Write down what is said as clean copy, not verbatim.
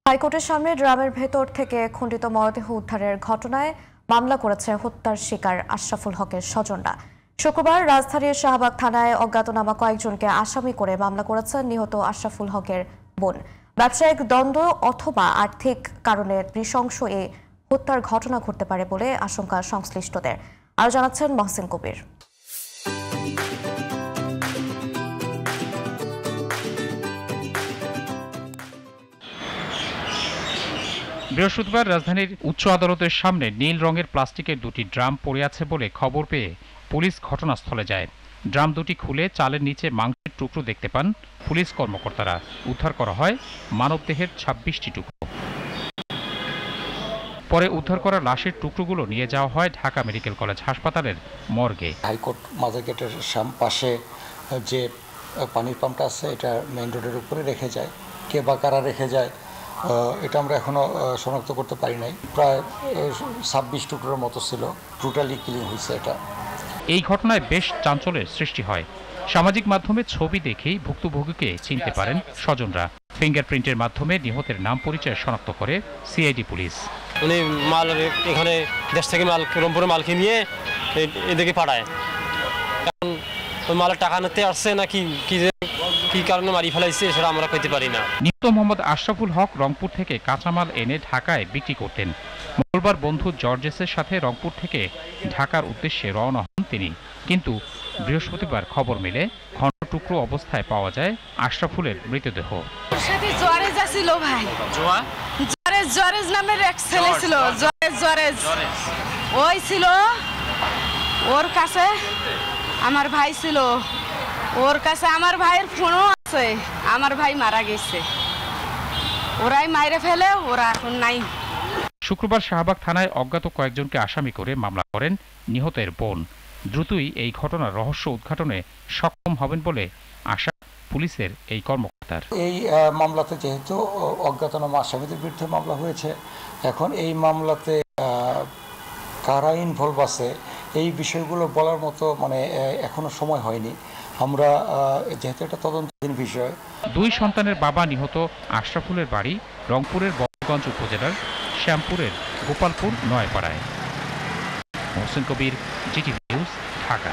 হাইকোর্টের সামনে ড্রামের ভেতর থেকে খণ্ডিত মরদেহ উদ্ধারের ঘটনায় মামলা করেছে হত্যার শিকার আশরাফুল হকের স্বজনরা। শুক্রবার রাজধানীর শাহবাগ থানায় অজ্ঞাতনামা কয়েকজনকে আসামি করে মামলা করেছেন নিহত আশরাফুল হকের বোন। ব্যবসায়িক দ্বন্দ্ব অথবা আর্থিক কারণে নৃশংস এ হত্যার ঘটনা ঘটতে পারে বলে আশঙ্কা সংশ্লিষ্টদের। আরও জানাচ্ছেন মহসিন কবির। বৃহস্পতিবার রাজধানীর উচ্চ আদালতের সামনে নীল রঙের প্লাস্টিকের দুটি ড্রাম পড়ে আছে বলে খবর পেয়ে পুলিশ ঘটনাস্থলে যায়। ড্রাম দুটি খুলে চালের নিচে মাংসের টুকরো দেখতে পান পুলিশ কর্মকর্তারা। উদ্ধার করা হয় মানবদেহের ২৬টি টুকরো। পরে উদ্ধার করা লাশের টুকরোগুলো নিয়ে যাওয়া হয় ঢাকা মেডিকেল কলেজ হাসপাতালের মর্গে। হাইকোর্ট মাজার গেটের পাশে যে পানির পাম্পটা আছে এটা মেইন রোডের উপরে রেখে যায়। কে বা কারা রেখে যায় এটা আমরা এখনো শনাক্ত করতে পারি নাই। প্রায় ২৬ টুকরোর মতো ছিল। টোটালি ক্লিন হয়েছে এটা। এই ঘটনায় বেশ চাঞ্চল্যের সৃষ্টি হয়। সামাজিক মাধ্যমে ছবি দেখেই ভুক্তভোগীকে চিনতে পারেন স্বজনরা। ফিঙ্গারপ্রিন্টের মাধ্যমে নিহতের নাম পরিচয় শনাক্ত করে সিআইডি পুলিশ। উনি মাল এখানে দেশ থেকে মাল রংপুরে মাল কিনিয়ে এদিকে পাঠায়। এখন ওই মালের টাকা নিতে আসছে নাকি কি কারণে মারি ফেলাইছে সেটা আমরা কইতে পারি না। নিহত মোহাম্মদ আশরাফুল হক রংপুর থেকে কাঁচামাল এনে ঢাকায় বিক্রি করতেন। মঙ্গলবার বন্ধু জর্জেসের সাথে রংপুর থেকে ঢাকার উদ্দেশ্যে রওনা হন তিনি। কিন্তু বৃহস্পতিবার খবর মেলে খণ্ড টুকরো অবস্থায় পাওয়া যায় আশরাফুলের মৃতদেহ। জরেজ নামের এক ছেলে ছিল, জরেজ ওই ছিল, ওর কাছে আমার ভাই ছিল, ওর কাছে আমার ভাইয়ের ফোনও আছে। আমার ভাই মারা গেছে, ওরাই মাইরে ফেলে, ওরা এখন নাই। শুক্রবার শাহবাগ থানায় অজ্ঞাত কয়েকজনকে আসামি করে মামলা করেন নিহতের বোন। দ্রুতই এই ঘটনার রহস্য উদ্ঘাটনে সক্ষম হবেন বলে আশা পুলিশের এই কর্মকর্তার। এই মামলাতে যেহেতু অজ্ঞাতনামা আসামিদের বিরুদ্ধে মামলা হয়েছে, এখন এই মামলাতে কারা ইনভলভ আছে এই বিষয়গুলো বলার মতো এখনো সময় হয়নি। আমরা যেহেতু এটা তদন্তাধীন বিষয়। দুই সন্তানের বাবা নিহত আশরাফুলের বাড়ি রংপুরের বড়গঞ্জ উপজেলার শ্যামপুরের গোপালপুর নয়পাড়ায়। মহসিন কবির, জিটিভি নিউজ, ঢাকা।